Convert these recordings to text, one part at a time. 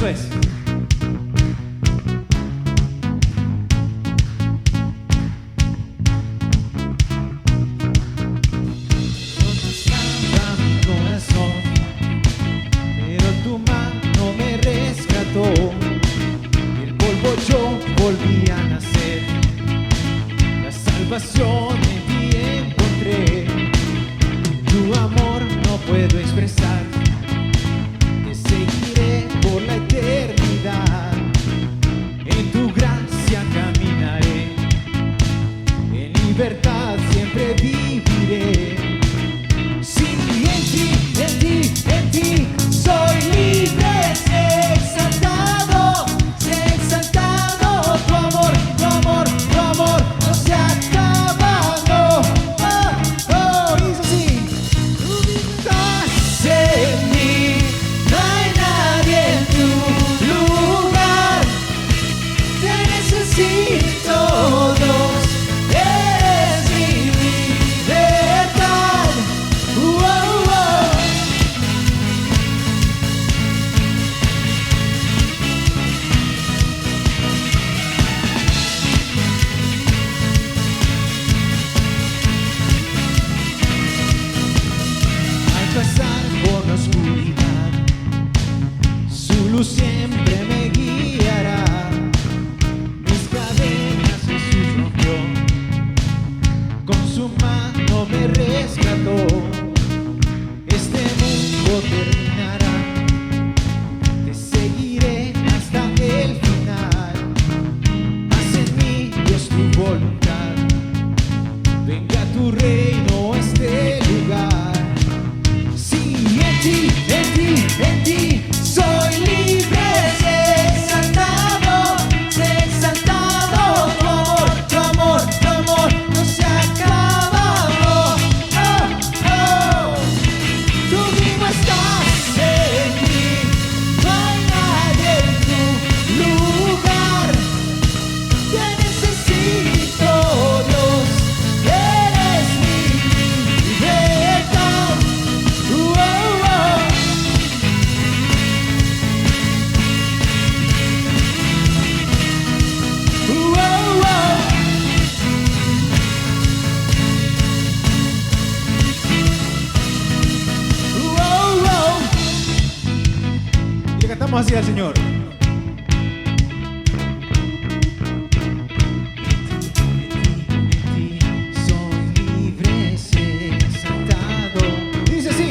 Eso es. ¿Dónde estaba mi corazón? Pero tu mano me rescató. Del polvo yo volví a nacer. La salvación en ti encontré. Tu amor no puedo expresar. Te seguiré por la eternidad. En tu gracia caminaré. En libertad siempre viviré. Sí, en ti soy libre. Sé exaltado, tu amor, tu amor, tu amor no se ha acabado. Dice así. Tú estás en mí, no hay nadie en tu lugar. Te necesito, Dios, eres mi libertad. Al pasar por la oscuridad, su luz siempre me guiará. Mis cadenas Jesús rompió, con su mano me rescató. Este mundo terminará, te seguiré hasta el final. Haz en mí, Dios, tu voluntad. Venga tu reino a este lugar. Sí, en ti soy libre. Sé exaltado, tu amor, tu amor no se ha acabado. Tú mismo estás en mí, no hay nadie en tu lugar. Te necesito, Dios, eres mi libertad. Y le cantamos así al Señor. Soy libre, sé exaltado. Dice así.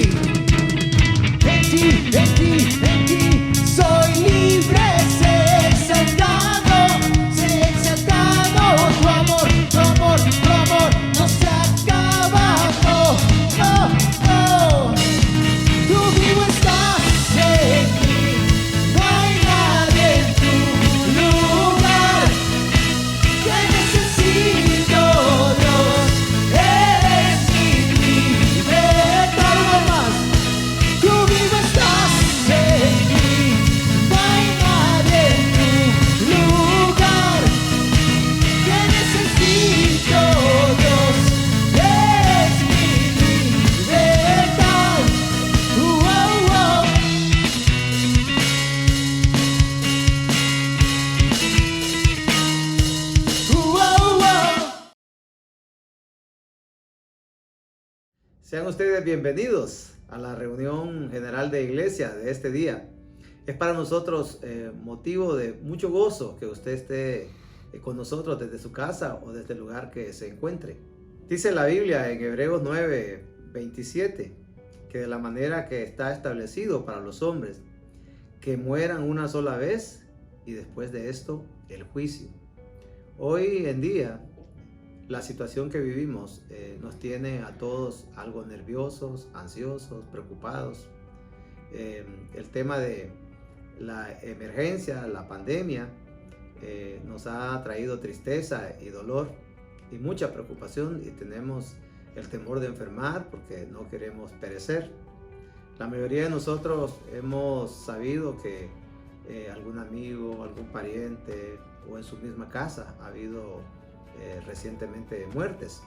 En ti soy libre, sé exaltado, tu amor, tu amor, tu amor no se ha acabado. Tú vivo estás en mí, no hay nadie en tu lugar. Te necesito, Dios, eres mi libertad. Una más. Tú vivo estás en mí, no hay nadie en tu lugar. Te necesito, Dios, eres mi libertad. Sean ustedes bienvenidos a la reunión general de iglesia de este día. Es para nosotros motivo de mucho gozo que usted esté con nosotros desde su casa o desde el lugar que se encuentre. Dice la Biblia en Hebreos 9:27 que de la manera que está establecido para los hombres, que mueran una sola vez y después de esto el juicio. Hoy en día la situación que vivimos nos tiene a todos algo nerviosos, ansiosos, preocupados. El tema de la emergencia, la pandemia, nos ha traído tristeza y dolor y mucha preocupación, y tenemos el temor de enfermar porque no queremos perecer. La mayoría de nosotros hemos sabido que algún amigo, algún pariente o en su misma casa ha habido recientemente muertes,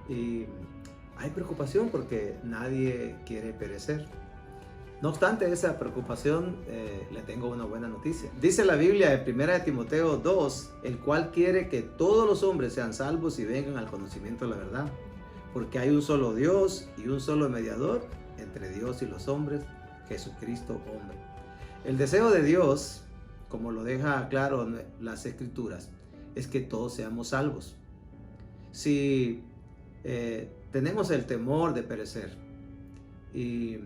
y hay preocupación porque nadie quiere perecer. No obstante esa preocupación, le tengo una buena noticia. Dice la Biblia en 1 Timoteo 2, el cual quiere que todos los hombres sean salvos y vengan al conocimiento de la verdad. Porque hay un solo Dios y un solo mediador entre Dios y los hombres, Jesucristo hombre. El deseo de Dios, como lo deja claro las Escrituras, es que todos seamos salvos. Si tenemos el temor de perecer y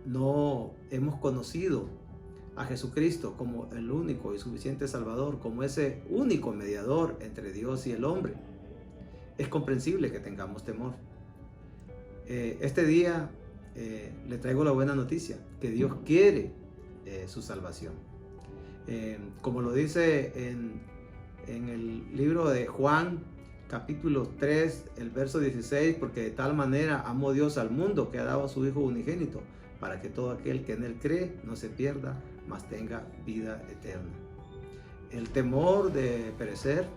no hemos conocido a Jesucristo como el único y suficiente Salvador, como ese único mediador entre Dios y el hombre, es comprensible que tengamos temor. Este día le traigo la buena noticia, que Dios quiere su salvación. Como lo dice en el libro de Juan, capítulo 3, el verso 16, porque de tal manera amó Dios al mundo que ha dado a su Hijo unigénito, para que todo aquel que en él cree no se pierda, mas tenga vida eterna. El temor de perecer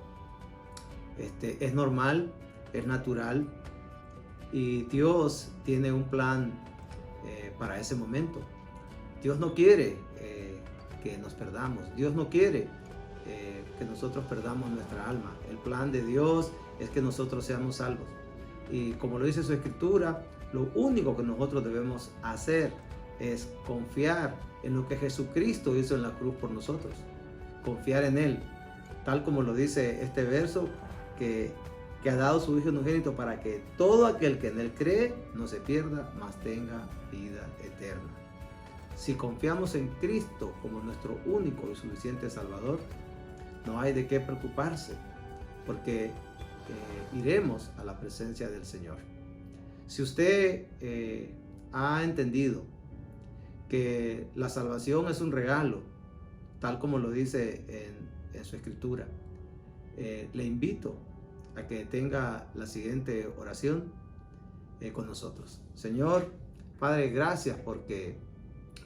es normal, es natural, y Dios tiene un plan para ese momento. Dios no quiere que nos perdamos. Dios no quiere que nosotros perdamos nuestra alma. El plan de Dios es que nosotros seamos salvos. Y como lo dice su Escritura, lo único que nosotros debemos hacer es confiar en lo que Jesucristo hizo en la cruz por nosotros. Confiar en Él, tal como lo dice este verso, que ha dado su Hijo unigénito para que todo aquel que en Él cree no se pierda, mas tenga vida eterna. Si confiamos en Cristo como nuestro único y suficiente Salvador, no hay de qué preocuparse, porque iremos a la presencia del Señor. Si usted ha entendido que la salvación es un regalo, tal como lo dice en su Escritura, le invito a que tenga la siguiente oración con nosotros. Señor, Padre, gracias porque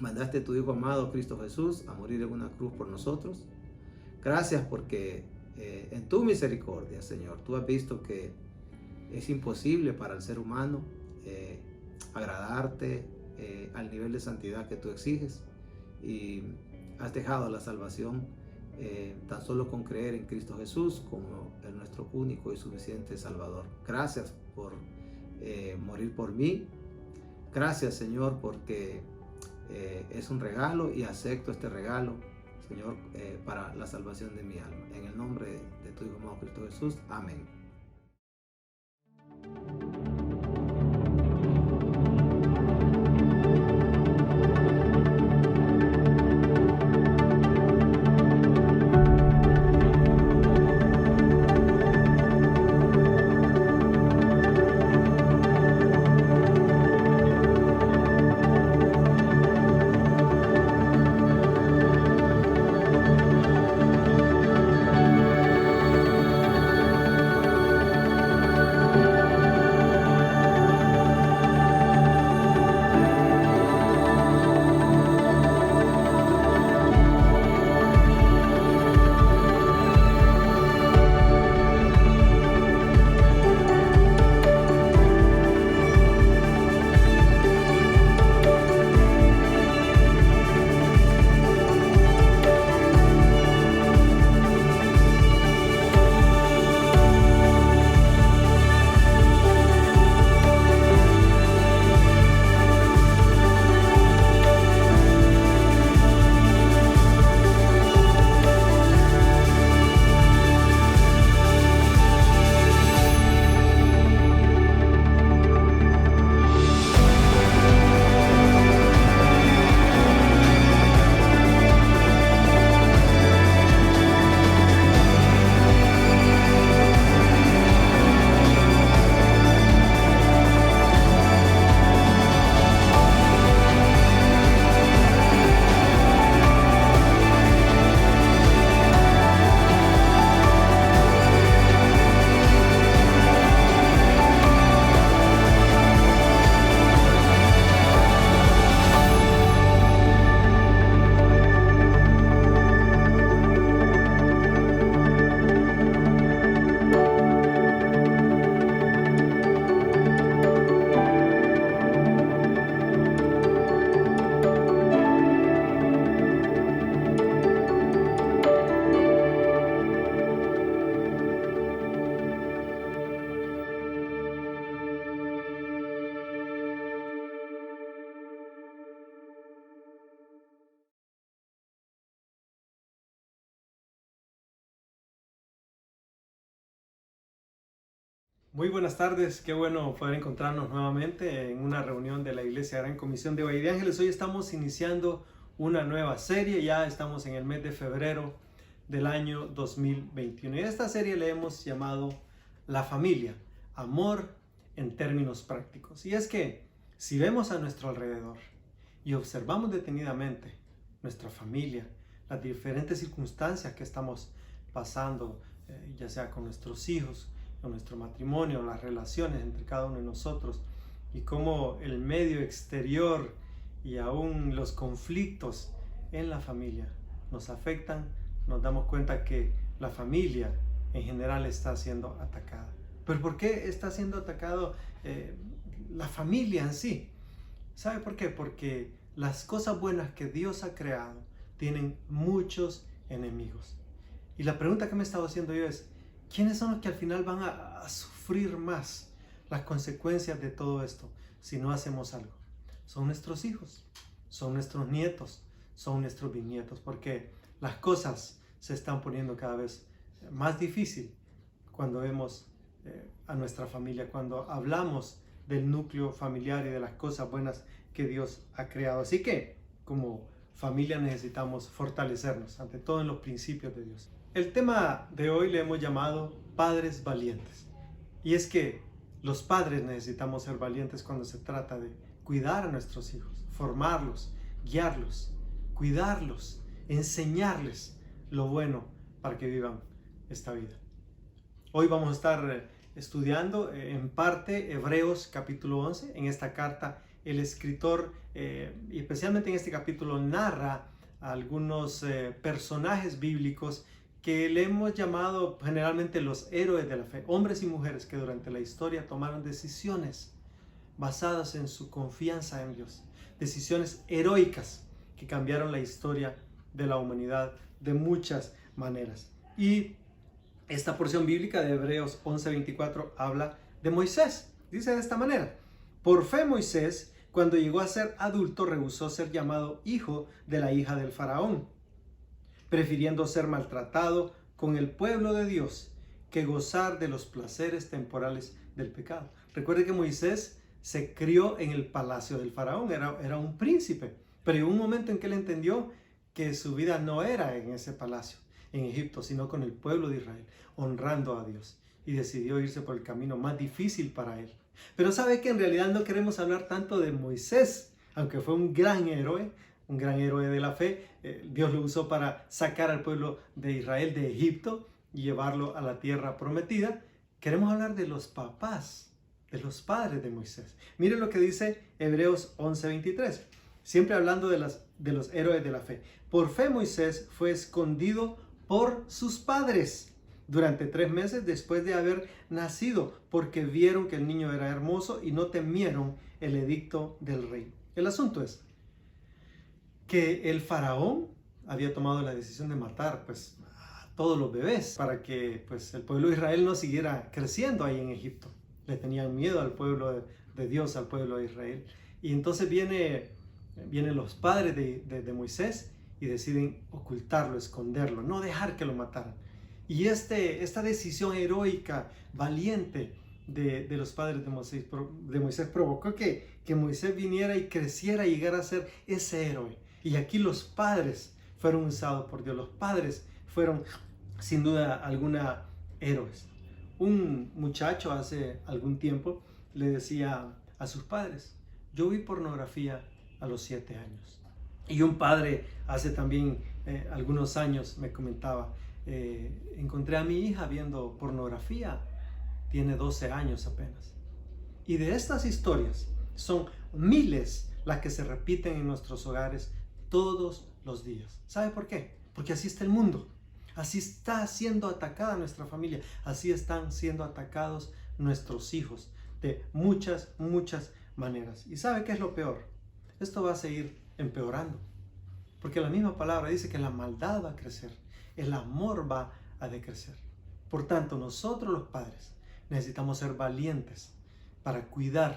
mandaste a tu Hijo amado, Cristo Jesús, a morir en una cruz por nosotros. Gracias porque en tu misericordia, Señor, tú has visto que es imposible para el ser humano agradarte al nivel de santidad que tú exiges, y has dejado la salvación tan solo con creer en Cristo Jesús como nuestro único y suficiente Salvador. Gracias por morir por mí. Gracias, Señor, porque es un regalo y acepto este regalo, Señor, para la salvación de mi alma. En el nombre de tu Hijo amado Cristo Jesús. Amén. Muy buenas tardes, qué bueno poder encontrarnos nuevamente en una reunión de la Iglesia Gran Comisión de Valle de Ángeles. Hoy estamos iniciando una nueva serie, ya estamos en el mes de febrero del año 2021. Y a esta serie le hemos llamado La Familia, Amor en términos prácticos. Y es que si vemos a nuestro alrededor y observamos detenidamente nuestra familia, las diferentes circunstancias que estamos pasando, ya sea con nuestros hijos, con nuestro matrimonio, las relaciones entre cada uno de nosotros, y cómo el medio exterior y aún los conflictos en la familia nos afectan, nos damos cuenta que la familia en general está siendo atacada. ¿Pero por qué está siendo atacado la familia en sí? ¿Sabe por qué? Porque las cosas buenas que Dios ha creado tienen muchos enemigos. Y la pregunta que me he estado haciendo yo es, ¿quiénes son los que al final van a sufrir más las consecuencias de todo esto si no hacemos algo? Son nuestros hijos, son nuestros nietos, son nuestros bisnietos, porque las cosas se están poniendo cada vez más difícil cuando vemos a nuestra familia, cuando hablamos del núcleo familiar y de las cosas buenas que Dios ha creado. Así que, como familia, necesitamos fortalecernos, ante todo en los principios de Dios. El tema de hoy le hemos llamado Padres Valientes. Y es que los padres necesitamos ser valientes cuando se trata de cuidar a nuestros hijos, formarlos, guiarlos, cuidarlos, enseñarles lo bueno para que vivan esta vida. Hoy vamos a estar estudiando en parte Hebreos capítulo 11. En esta carta el escritor, y especialmente en este capítulo, narra a algunos personajes bíblicos que le hemos llamado generalmente los héroes de la fe, hombres y mujeres que durante la historia tomaron decisiones basadas en su confianza en Dios, decisiones heroicas que cambiaron la historia de la humanidad de muchas maneras. Y esta porción bíblica de Hebreos 11:24 habla de Moisés. Dice de esta manera: por fe Moisés, cuando llegó a ser adulto, rehusó ser llamado hijo de la hija del faraón, prefiriendo ser maltratado con el pueblo de Dios que gozar de los placeres temporales del pecado. Recuerde que Moisés se crió en el palacio del faraón, era un príncipe, pero llegó un momento en que él entendió que su vida no era en ese palacio, en Egipto, sino con el pueblo de Israel, honrando a Dios, y decidió irse por el camino más difícil para él. Pero sabe que en realidad no queremos hablar tanto de Moisés, aunque fue un gran héroe de la fe. Dios lo usó para sacar al pueblo de Israel de Egipto y llevarlo a la tierra prometida. Queremos hablar de los papás, de los padres de Moisés. Miren lo que dice Hebreos 11:23, siempre hablando de los héroes de la fe. Por fe Moisés fue escondido por sus padres durante 3 meses después de haber nacido, porque vieron que el niño era hermoso y no temieron el edicto del rey. El asunto es que el faraón había tomado la decisión de matar a todos los bebés para que el pueblo de Israel no siguiera creciendo ahí en Egipto. Le tenían miedo al pueblo de Dios, al pueblo de Israel. Y entonces vienen los padres de Moisés y deciden ocultarlo, esconderlo, no dejar que lo mataran. Y esta decisión heroica, valiente de los padres de Moisés provocó que Moisés viniera y creciera y llegara a ser ese héroe. Y aquí los padres fueron usados por Dios. Los padres fueron, sin duda alguna, héroes. Un muchacho hace algún tiempo le decía a sus padres: yo vi pornografía a los 7 años. Y un padre hace también algunos años me comentaba: encontré a mi hija viendo pornografía, tiene 12 años apenas. Y de estas historias son miles las que se repiten en nuestros hogares todos los días. ¿Sabe por qué? Porque así está el mundo. Así está siendo atacada nuestra familia. Así están siendo atacados nuestros hijos de muchas maneras. ¿Y sabe qué es lo peor? Esto va a seguir empeorando. Porque la misma palabra dice que la maldad va a crecer. El amor va a decrecer. Por tanto, nosotros los padres necesitamos ser valientes para cuidar,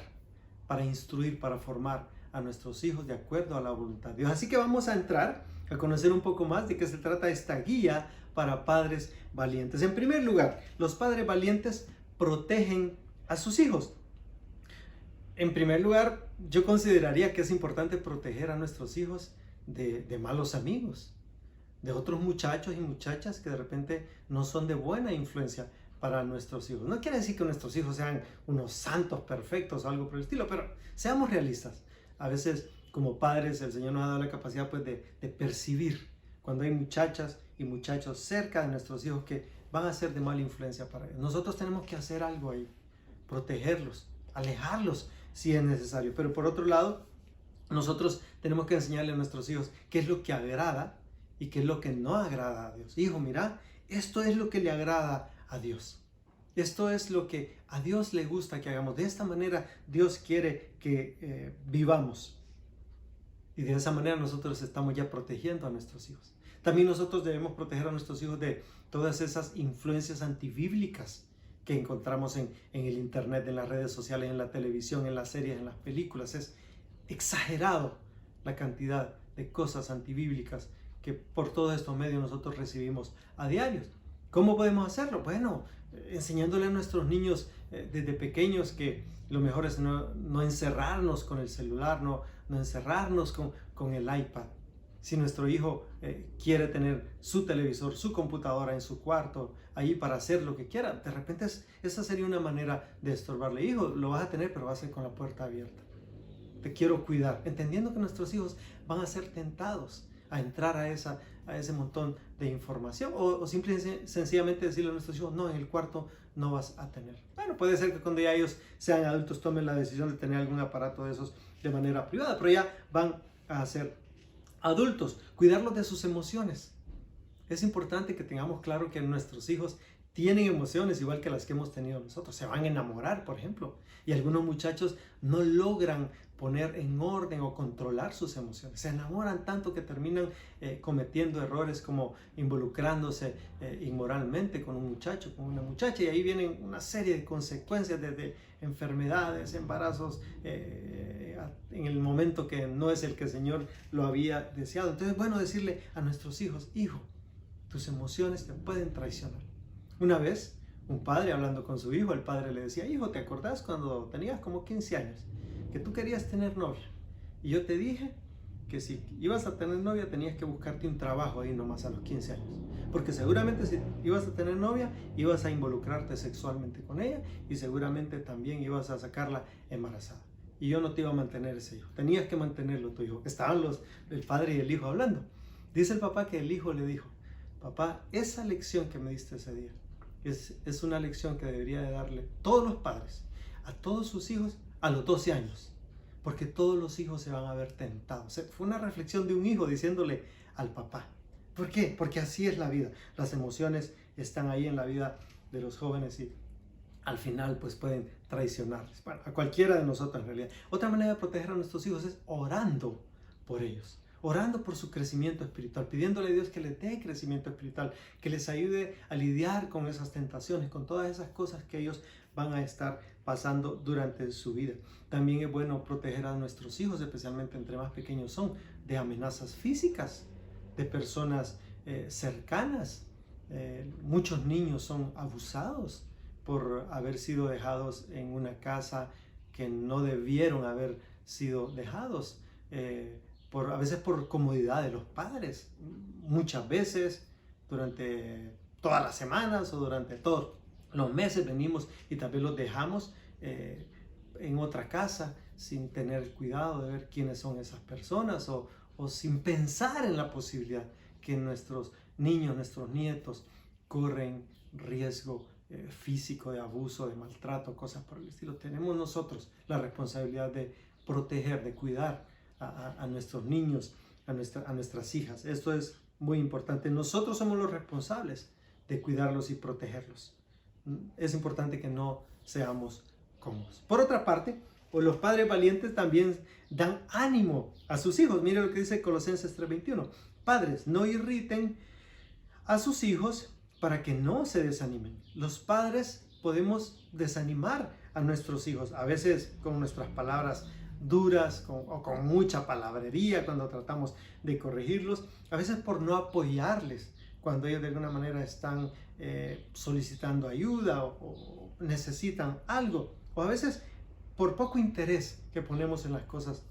para instruir, para formar a nuestros hijos de acuerdo a la voluntad de Dios. Así que vamos a entrar a conocer un poco más de qué se trata esta guía para padres valientes. En primer lugar, los padres valientes protegen a sus hijos. En primer lugar, yo consideraría que es importante proteger a nuestros hijos de malos amigos, de otros muchachos y muchachas que de repente no son de buena influencia para nuestros hijos. No quiere decir que nuestros hijos sean unos santos perfectos o algo por el estilo, pero seamos realistas. A veces, como padres, el Señor nos ha dado la capacidad pues, de percibir cuando hay muchachas y muchachos cerca de nuestros hijos que van a ser de mala influencia para ellos. Nosotros tenemos que hacer algo ahí, protegerlos, alejarlos si es necesario. Pero por otro lado, nosotros tenemos que enseñarle a nuestros hijos qué es lo que agrada y qué es lo que no agrada a Dios. Hijo, mira, esto es lo que le agrada a Dios. Esto es lo que a Dios le gusta que hagamos. De esta manera Dios quiere que vivamos. Y de esa manera nosotros estamos ya protegiendo a nuestros hijos. También nosotros debemos proteger a nuestros hijos de todas esas influencias antibíblicas que encontramos en el internet, en las redes sociales, en la televisión, en las series, en las películas. Es exagerado la cantidad de cosas antibíblicas que por todos estos medios nosotros recibimos a diario. ¿Cómo podemos hacerlo? Bueno, enseñándole a nuestros niños desde pequeños que lo mejor es no encerrarnos con el celular, no encerrarnos con el iPad. Si nuestro hijo quiere tener su televisor, su computadora en su cuarto, ahí para hacer lo que quiera, de repente esa sería una manera de estorbarle. Hijo, lo vas a tener, pero va a ser con la puerta abierta. Te quiero cuidar, entendiendo que nuestros hijos van a ser tentados a entrar a ese montón de información o sencillamente decirle a nuestros hijos, no, en el cuarto no vas a tener. Bueno, puede ser que cuando ya ellos sean adultos tomen la decisión de tener algún aparato de esos de manera privada, pero ya van a ser adultos. Cuidarlos de sus emociones. Es importante que tengamos claro que nuestros hijos tienen emociones igual que las que hemos tenido nosotros. Se van a enamorar, por ejemplo, y algunos muchachos no logran poner en orden o controlar sus emociones. Se enamoran tanto que terminan cometiendo errores como involucrándose inmoralmente con un muchacho, con una muchacha, y ahí vienen una serie de consecuencias desde enfermedades, embarazos, en el momento que no es el que el Señor lo había deseado. Entonces es bueno decirle a nuestros hijos, hijo, tus emociones te pueden traicionar. Una vez, un padre hablando con su hijo, el padre le decía, hijo, ¿te acordás cuando tenías como 15 años? Que tú querías tener novia. Y yo te dije que si ibas a tener novia tenías que buscarte un trabajo ahí nomás a los 15 años. Porque seguramente si ibas a tener novia, ibas a involucrarte sexualmente con ella y seguramente también ibas a sacarla embarazada. Y yo no te iba a mantener ese hijo. Tenías que mantenerlo tu hijo. Estaban el padre y el hijo hablando. Dice el papá que el hijo le dijo, papá, esa lección que me diste ese día es una lección que debería de darle todos los padres a todos sus hijos a los 12 años, porque todos los hijos se van a ver tentados. Fue una reflexión de un hijo diciéndole al papá. ¿Por qué? Porque así es la vida. Las emociones están ahí en la vida de los jóvenes y al final pues pueden traicionarles. Bueno, a cualquiera de nosotros en realidad. Otra manera de proteger a nuestros hijos es orando por ellos. Orando por su crecimiento espiritual, pidiéndole a Dios que les dé crecimiento espiritual, que les ayude a lidiar con esas tentaciones, con todas esas cosas que ellos van a estar pasando durante su vida. También es bueno proteger a nuestros hijos, especialmente entre más pequeños son, de amenazas físicas, de personas cercanas. Muchos niños son abusados por haber sido dejados en una casa que no debieron haber sido dejados. A veces por comodidad de los padres, muchas veces durante todas las semanas o durante todos los meses venimos y también los dejamos en otra casa sin tener cuidado de ver quiénes son esas personas o sin pensar en la posibilidad que nuestros niños, nuestros nietos corren riesgo físico, de abuso, de maltrato, cosas por el estilo. Tenemos nosotros la responsabilidad de proteger, de cuidar a nuestros niños, a nuestras hijas. Esto es muy importante. Nosotros somos los responsables de cuidarlos y protegerlos. Es importante que no seamos cómodos. Por otra parte, los padres valientes también dan ánimo a sus hijos. Mire lo que dice Colosenses 3:21. Padres, no irriten a sus hijos para que no se desanimen. Los padres podemos desanimar a nuestros hijos, a veces con nuestras palabras duras o con mucha palabrería cuando tratamos de corregirlos, a veces por no apoyarles cuando ellos de alguna manera están solicitando ayuda o necesitan algo. o a veces por poco interés que ponemos en las cosas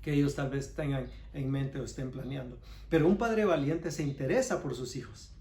que ellos tal vez tengan en mente o estén planeando. Pero un padre valiente se interesa por sus hijos,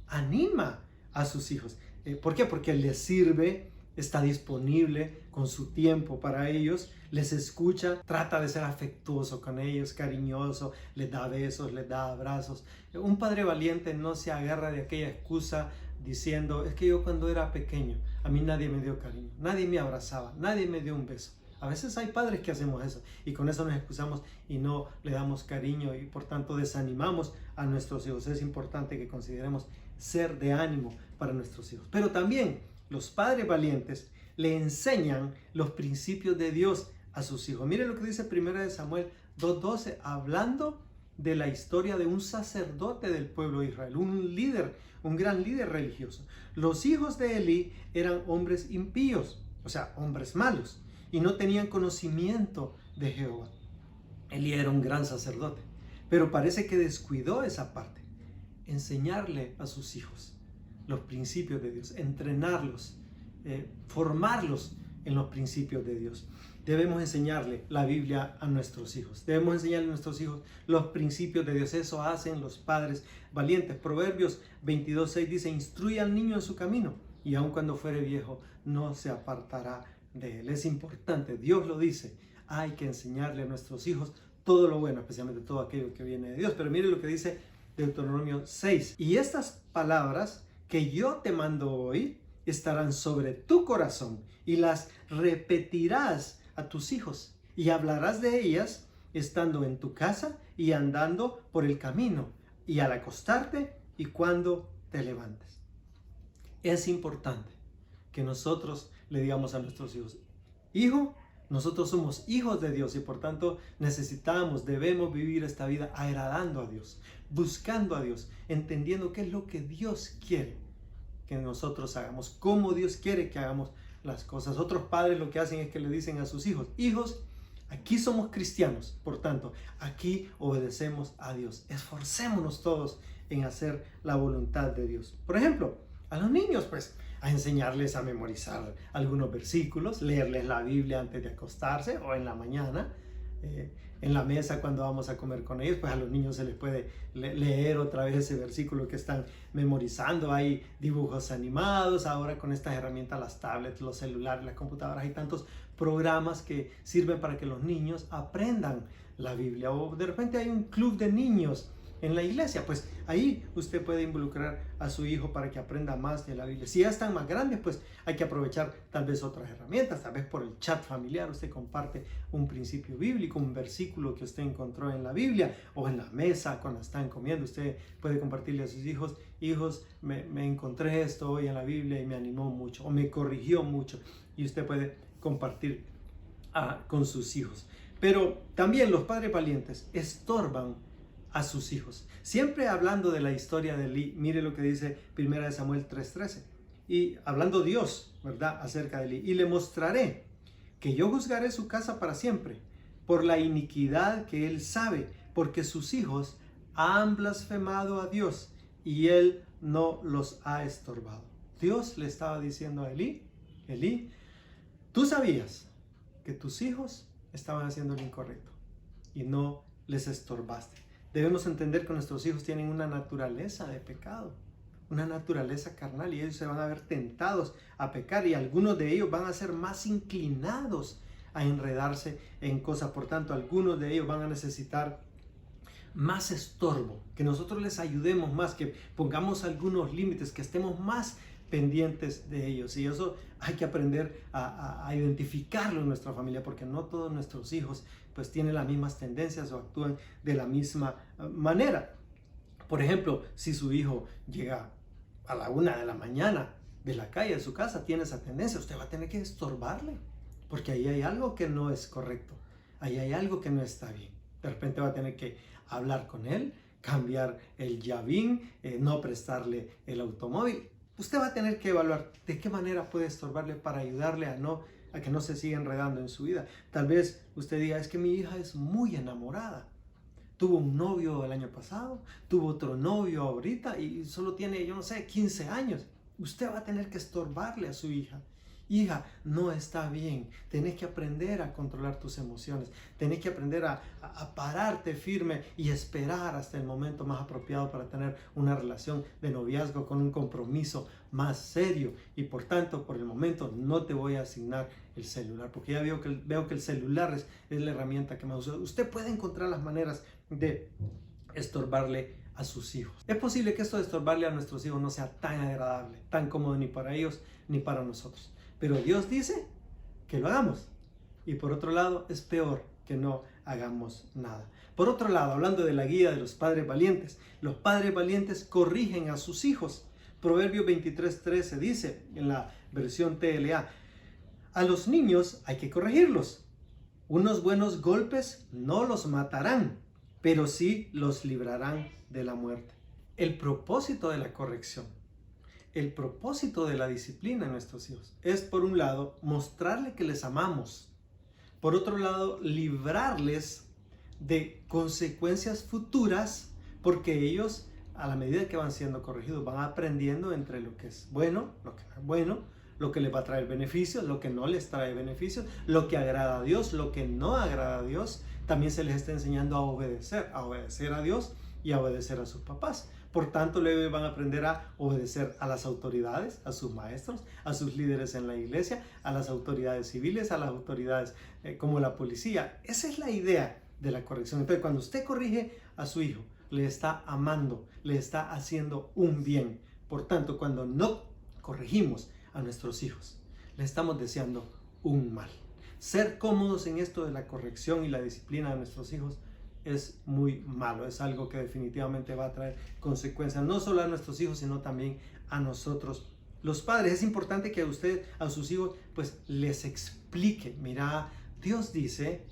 anima a sus hijos. ¿Por qué? Porque les sirve, está disponible con su tiempo para ellos, les escucha, trata de ser afectuoso con ellos, cariñoso, les da besos, les da abrazos. Un padre valiente no se agarra de aquella excusa diciendo, es que yo cuando era pequeño, a mí nadie me dio cariño, nadie me abrazaba, nadie me dio un beso. A veces hay padres que hacemos eso y con eso nos excusamos y no le damos cariño y por tanto desanimamos a nuestros hijos. Es importante que consideremos ser de ánimo para nuestros hijos. Pero también los padres valientes le enseñan los principios de Dios a sus hijos. Mire lo que dice 1 Samuel 2:12, hablando de la historia de un sacerdote del pueblo de Israel, un líder, un gran líder religioso. Los hijos de Elí eran hombres impíos, o sea, hombres malos, y no tenían conocimiento de Jehová. Elí era un gran sacerdote, pero parece que descuidó esa parte. Enseñarle a sus hijos los principios de Dios, entrenarlos, formarlos en los principios de Dios. Debemos enseñarle la Biblia a nuestros hijos. Debemos enseñarle a nuestros hijos los principios de Dios. Eso hacen los padres valientes. Proverbios 22:6 dice, instruye al niño en su camino y aun cuando fuere viejo no se apartará de él. Es importante, Dios lo dice, hay que enseñarle a nuestros hijos todo lo bueno, especialmente todo aquello que viene de Dios. Pero mire lo que dice Deuteronomio 6. Y estas palabras que yo te mando hoy estarán sobre tu corazón y las repetirás a tus hijos y hablarás de ellas estando en tu casa y andando por el camino y al acostarte y cuando te levantes. Es importante que nosotros le digamos a nuestros hijos, hijo, nosotros somos hijos de Dios y por tanto debemos vivir esta vida agradando a Dios, buscando a Dios, entendiendo qué es lo que Dios quiere que nosotros hagamos, cómo Dios quiere que hagamos las cosas. Otros padres lo que hacen es que le dicen a sus hijos, hijos, aquí somos cristianos, por tanto, aquí obedecemos a Dios. Esforcémonos todos en hacer la voluntad de Dios. Por ejemplo, a los niños, pues, a enseñarles a memorizar algunos versículos, leerles la Biblia antes de acostarse o en la mañana, en la mesa cuando vamos a comer con ellos, pues a los niños se les puede leer otra vez ese versículo que están memorizando. Hay dibujos animados, ahora con estas herramientas, las tablets, los celulares, las computadoras, hay tantos programas que sirven para que los niños aprendan la Biblia. O de repente hay un club de niños en la iglesia, pues ahí usted puede involucrar a su hijo para que aprenda más de la Biblia. Si ya están más grandes, pues hay que aprovechar tal vez otras herramientas, tal vez por el chat familiar usted comparte un principio bíblico, un versículo que usted encontró en la Biblia, o en la mesa cuando están comiendo, usted puede compartirle a sus hijos, me encontré esto hoy en la Biblia y me animó mucho, o me corrigió mucho, y usted puede compartir con sus hijos. Pero también los padres valientes estorban a sus hijos. Siempre hablando de la historia de Elí, mire lo que dice 1 Samuel 3:13. Y hablando Dios, ¿verdad? Acerca de Elí. Y le mostraré que yo juzgaré su casa para siempre por la iniquidad que él sabe, porque sus hijos han blasfemado a Dios y él no los ha estorbado. Dios le estaba diciendo a Elí, Elí, tú sabías que tus hijos estaban haciendo lo incorrecto y no les estorbaste. Debemos entender que nuestros hijos tienen una naturaleza de pecado, una naturaleza carnal, y ellos se van a ver tentados a pecar y algunos de ellos van a ser más inclinados a enredarse en cosas. Por tanto, algunos de ellos van a necesitar más estorbo, que nosotros les ayudemos más, que pongamos algunos límites, que estemos más pendientes de ellos. Y eso hay que aprender a identificarlo en nuestra familia, porque no todos nuestros hijos pues tienen las mismas tendencias o actúan de la misma manera. Por ejemplo, si su hijo llega a la 1 de la mañana de la calle a su casa, tiene esa tendencia, usted va a tener que estorbarle, porque ahí hay algo que no es correcto, ahí hay algo que no está bien. De repente va a tener que hablar con él, cambiar el llavín, no prestarle el automóvil. Usted va a tener que evaluar de qué manera puede estorbarle para ayudarle a que no se siga enredando en su vida. Tal vez usted diga, es que mi hija es muy enamorada. Tuvo un novio el año pasado, tuvo otro novio ahorita y solo tiene, 15 años. Usted va a tener que estorbarle a su hija Hija, no está bien. Tenés que aprender a controlar tus emociones. Tenés que aprender a pararte firme y esperar hasta el momento más apropiado para tener una relación de noviazgo con un compromiso más serio. Y por tanto, por el momento, no te voy a asignar el celular, porque ya veo que el celular es la herramienta que más usa. Usted puede encontrar las maneras de estorbarle a sus hijos. Es posible que esto de estorbarle a nuestros hijos no sea tan agradable, tan cómodo ni para ellos ni para nosotros. Pero Dios dice que lo hagamos. Y por otro lado, es peor que no hagamos nada. Por otro lado, hablando de la guía de los padres valientes, los padres valientes corrigen a sus hijos. Proverbios 23:13 dice en la versión TLA, a los niños hay que corregirlos. Unos buenos golpes no los matarán, pero sí los librarán de la muerte. El propósito de la corrección, el propósito de la disciplina en nuestros hijos es, por un lado, mostrarle que les amamos. Por otro lado, librarles de consecuencias futuras, porque ellos, a la medida que van siendo corregidos, van aprendiendo entre lo que es bueno, lo que no es bueno, lo que les va a traer beneficios, lo que no les trae beneficios, lo que agrada a Dios, lo que no agrada a Dios. También se les está enseñando a obedecer a Dios y a obedecer a sus papás. Por tanto, luego van a aprender a obedecer a las autoridades, a sus maestros, a sus líderes en la iglesia, a las autoridades civiles, a las autoridades como la policía. Esa es la idea de la corrección. Entonces, cuando usted corrige a su hijo, le está amando, le está haciendo un bien. Por tanto, cuando no corregimos a nuestros hijos, le estamos deseando un mal. Ser cómodos en esto de la corrección y la disciplina de nuestros hijos es muy malo, es algo que definitivamente va a traer consecuencias no solo a nuestros hijos, sino también a nosotros los padres. Es importante que usted a sus hijos pues les explique, mira, Dios dice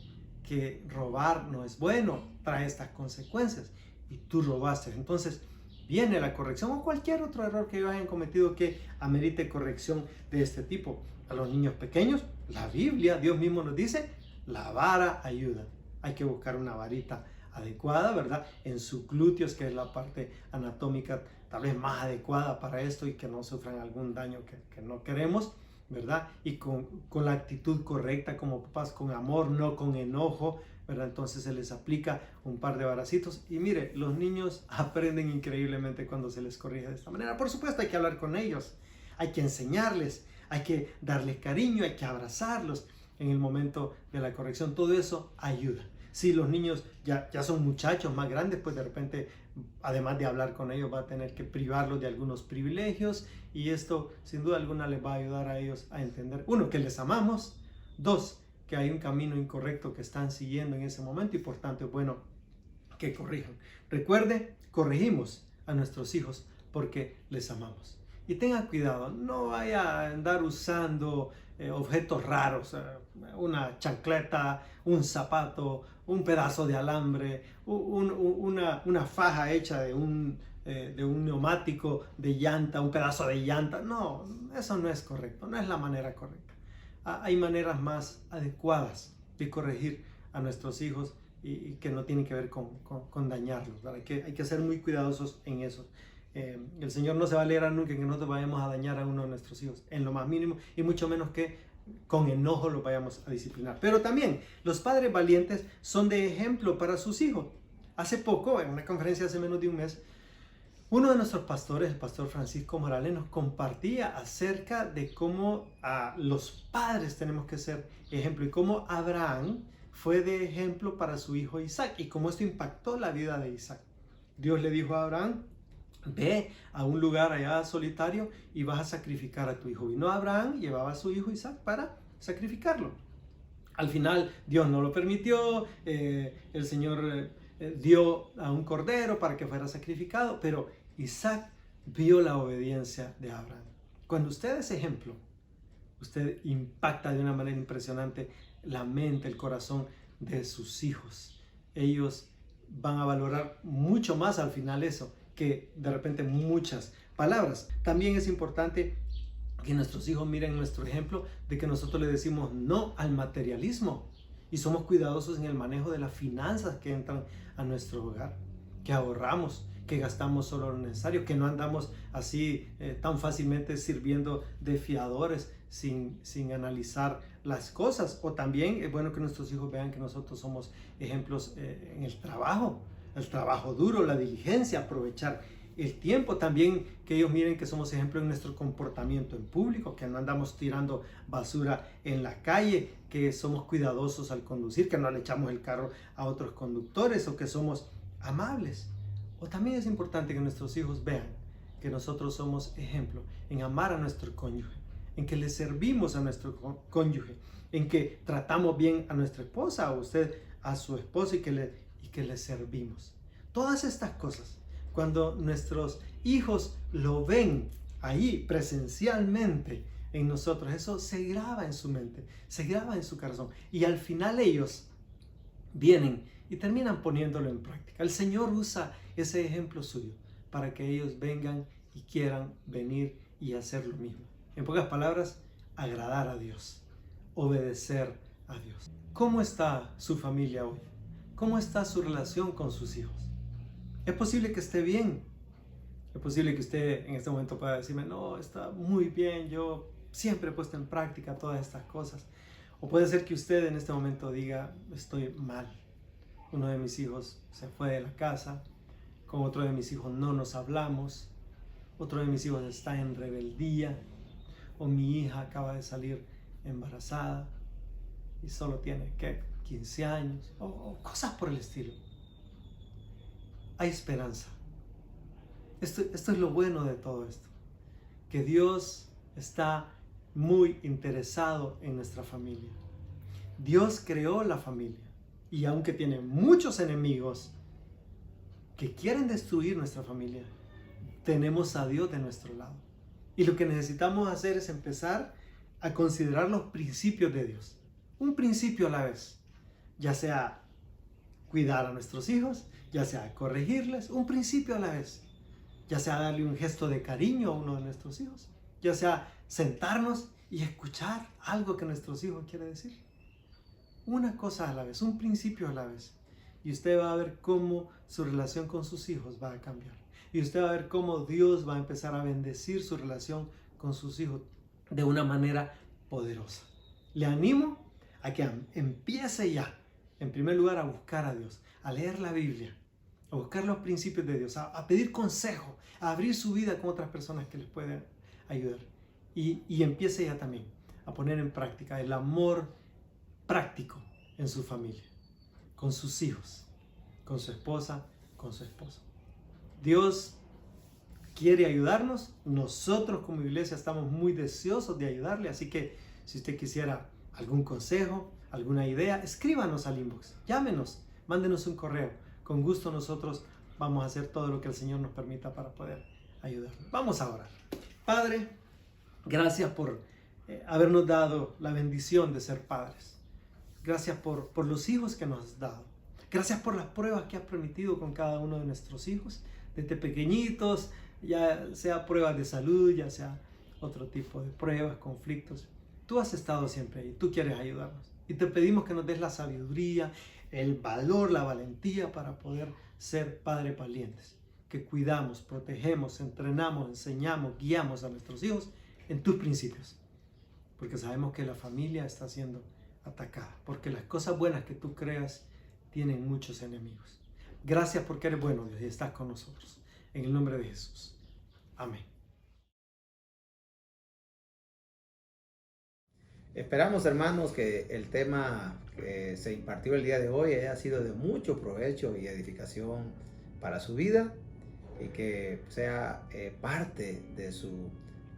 que robar no es bueno, trae estas consecuencias y tú robaste. Entonces viene la corrección o cualquier otro error que ellos hayan cometido que amerite corrección de este tipo. A los niños pequeños, la Biblia, Dios mismo nos dice, la vara ayuda. Hay que buscar una varita adecuada, ¿verdad? En sus glúteos, que es la parte anatómica tal vez más adecuada para esto y que no sufran algún daño que no queremos, ¿verdad? Y con la actitud correcta como papás, con amor, no con enojo, ¿verdad? Entonces se les aplica un par de varacitos y mire, los niños aprenden increíblemente cuando se les corrige de esta manera. Por supuesto hay que hablar con ellos, hay que enseñarles, hay que darles cariño, hay que abrazarlos en el momento de la corrección. Todo eso ayuda. Si los niños ya son muchachos más grandes, pues de repente, además de hablar con ellos, va a tener que privarlos de algunos privilegios y esto sin duda alguna les va a ayudar a ellos a entender, uno, que les amamos, dos, que hay un camino incorrecto que están siguiendo en ese momento y por tanto es bueno que corrijan. Recuerde, corregimos a nuestros hijos porque les amamos. Y tenga cuidado, no vaya a andar usando objetos raros, una chancleta, un zapato, un pedazo de alambre, una faja hecha de un neumático de llanta, un pedazo de llanta. No, eso no es correcto, no es la manera correcta. Hay maneras más adecuadas de corregir a nuestros hijos y que no tienen que ver con dañarlos, ¿verdad? Hay que ser muy cuidadosos en eso. El Señor no se va a alegrar nunca en que nosotros vayamos a dañar a uno de nuestros hijos, en lo más mínimo, y mucho menos que con enojo lo vayamos a disciplinar. Pero también los padres valientes son de ejemplo para sus hijos. Hace poco, en una conferencia hace menos de un mes, uno de nuestros pastores, el pastor Francisco Morales, nos compartía acerca de cómo los padres tenemos que ser ejemplo y cómo Abraham fue de ejemplo para su hijo Isaac y cómo esto impactó la vida de Isaac. Dios le dijo a Abraham, ve a un lugar allá solitario y vas a sacrificar a tu hijo. Vino Abraham, llevaba a su hijo Isaac para sacrificarlo. Al final Dios no lo permitió, el Señor dio a un cordero para que fuera sacrificado, pero Isaac vio la obediencia de Abraham. Cuando usted es ejemplo, usted impacta de una manera impresionante la mente, el corazón de sus hijos. Ellos van a valorar mucho más al final eso que de repente muchas palabras. También es importante que nuestros hijos miren nuestro ejemplo de que nosotros le decimos no al materialismo y somos cuidadosos en el manejo de las finanzas que entran a nuestro hogar, que ahorramos, que gastamos solo lo necesario, que no andamos así tan fácilmente sirviendo de fiadores, sin analizar las cosas. O también es bueno que nuestros hijos vean que nosotros somos ejemplos en el trabajo duro, la diligencia, aprovechar el tiempo. También que ellos miren que somos ejemplos en nuestro comportamiento en público, que no andamos tirando basura en la calle, que somos cuidadosos al conducir, que no le echamos el carro a otros conductores, o que somos amables. O también es importante que nuestros hijos vean que nosotros somos ejemplo en amar a nuestro cónyuge, en que le servimos a nuestro cónyuge, en que tratamos bien a nuestra esposa, o usted a su esposo, y que le servimos. Todas estas cosas, cuando nuestros hijos lo ven ahí presencialmente en nosotros, eso se graba en su mente, se graba en su corazón, y al final ellos vienen y terminan poniéndolo en práctica. El Señor usa ese ejemplo suyo para que ellos vengan y quieran venir y hacer lo mismo. En pocas palabras, agradar a Dios, obedecer a Dios. ¿Cómo está su familia hoy? ¿Cómo está su relación con sus hijos? Es posible que esté bien. Es posible que usted en este momento pueda decirme, no, está muy bien, yo siempre he puesto en práctica todas estas cosas. O puede ser que usted en este momento diga, estoy mal. Uno de mis hijos se fue de la casa, con otro de mis hijos no nos hablamos, otro de mis hijos está en rebeldía, o mi hija acaba de salir embarazada y solo tiene, 15 años, o cosas por el estilo. Hay esperanza. Esto es lo bueno de todo esto, que Dios está muy interesado en nuestra familia. Dios creó la familia, y aunque tiene muchos enemigos que quieren destruir nuestra familia, tenemos a Dios de nuestro lado. Y lo que necesitamos hacer es empezar a considerar los principios de Dios, un principio a la vez, ya sea cuidar a nuestros hijos, ya sea corregirles, un principio a la vez, ya sea darle un gesto de cariño a uno de nuestros hijos, ya sea sentarnos y escuchar algo que nuestros hijos quieren decir. Una cosa a la vez, un principio a la vez. Y usted va a ver cómo su relación con sus hijos va a cambiar. Y usted va a ver cómo Dios va a empezar a bendecir su relación con sus hijos de una manera poderosa. Le animo a que empiece ya, en primer lugar, a buscar a Dios, a leer la Biblia, a buscar los principios de Dios, a pedir consejo, a abrir su vida con otras personas que les pueden ayudar. Y empiece ya también a poner en práctica el amor práctico en su familia, con sus hijos, con su esposa, con su esposo. Dios quiere ayudarnos. Nosotros como iglesia estamos muy deseosos de ayudarle. Así que si usted quisiera algún consejo, alguna idea, escríbanos al inbox, llámenos, mándenos un correo. Con gusto nosotros vamos a hacer todo lo que el Señor nos permita para poder ayudarnos. Vamos a orar. Padre, gracias por habernos dado la bendición de ser padres. Gracias por los hijos que nos has dado. Gracias por las pruebas que has permitido con cada uno de nuestros hijos, desde pequeñitos, ya sea pruebas de salud, ya sea otro tipo de pruebas, conflictos. Tú has estado siempre ahí, tú quieres ayudarnos. Y te pedimos que nos des la sabiduría, el valor, la valentía para poder ser padres valientes. Que cuidamos, protegemos, entrenamos, enseñamos, guiamos a nuestros hijos en tus principios. Porque sabemos que la familia está siendo atacada. Porque las cosas buenas que tú creas tienen muchos enemigos. Gracias porque eres bueno, Dios, y estás con nosotros. En el nombre de Jesús. Amén. Esperamos, hermanos, que el tema que se impartió el día de hoy haya sido de mucho provecho y edificación para su vida, y que sea parte de su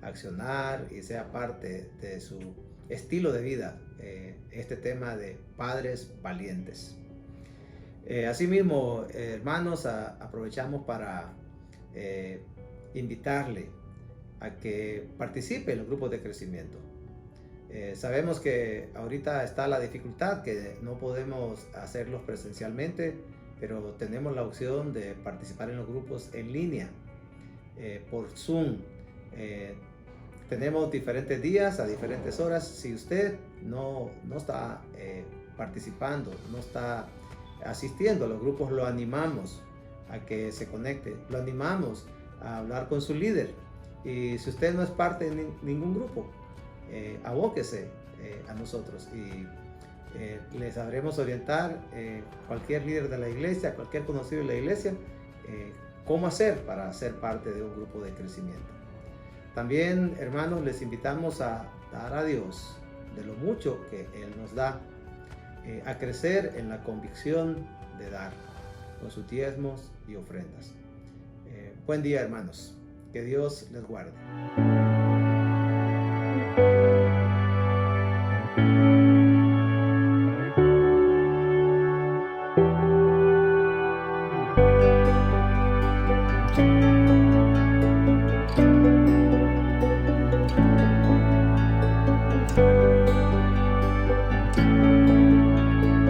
accionar y sea parte de su estilo de vida, este tema de padres valientes. Asimismo, hermanos, aprovechamos para invitarle a que participe en los grupos de crecimiento. Sabemos que ahorita está la dificultad, que no podemos hacerlos presencialmente, pero tenemos la opción de participar en los grupos en línea, por Zoom. Tenemos diferentes días a diferentes horas. Si usted no está participando, no está asistiendo a los grupos, lo animamos a que se conecte, lo animamos a hablar con su líder. Y si usted no es parte de ningún grupo, abóquese a nosotros y les sabremos orientar, cualquier líder de la iglesia, cualquier conocido de la iglesia, cómo hacer para ser parte de un grupo de crecimiento. También, hermanos, les invitamos a dar a Dios de lo mucho que Él nos da, a crecer en la convicción de dar con sus diezmos y ofrendas. Buen día, hermanos. Que Dios les guarde.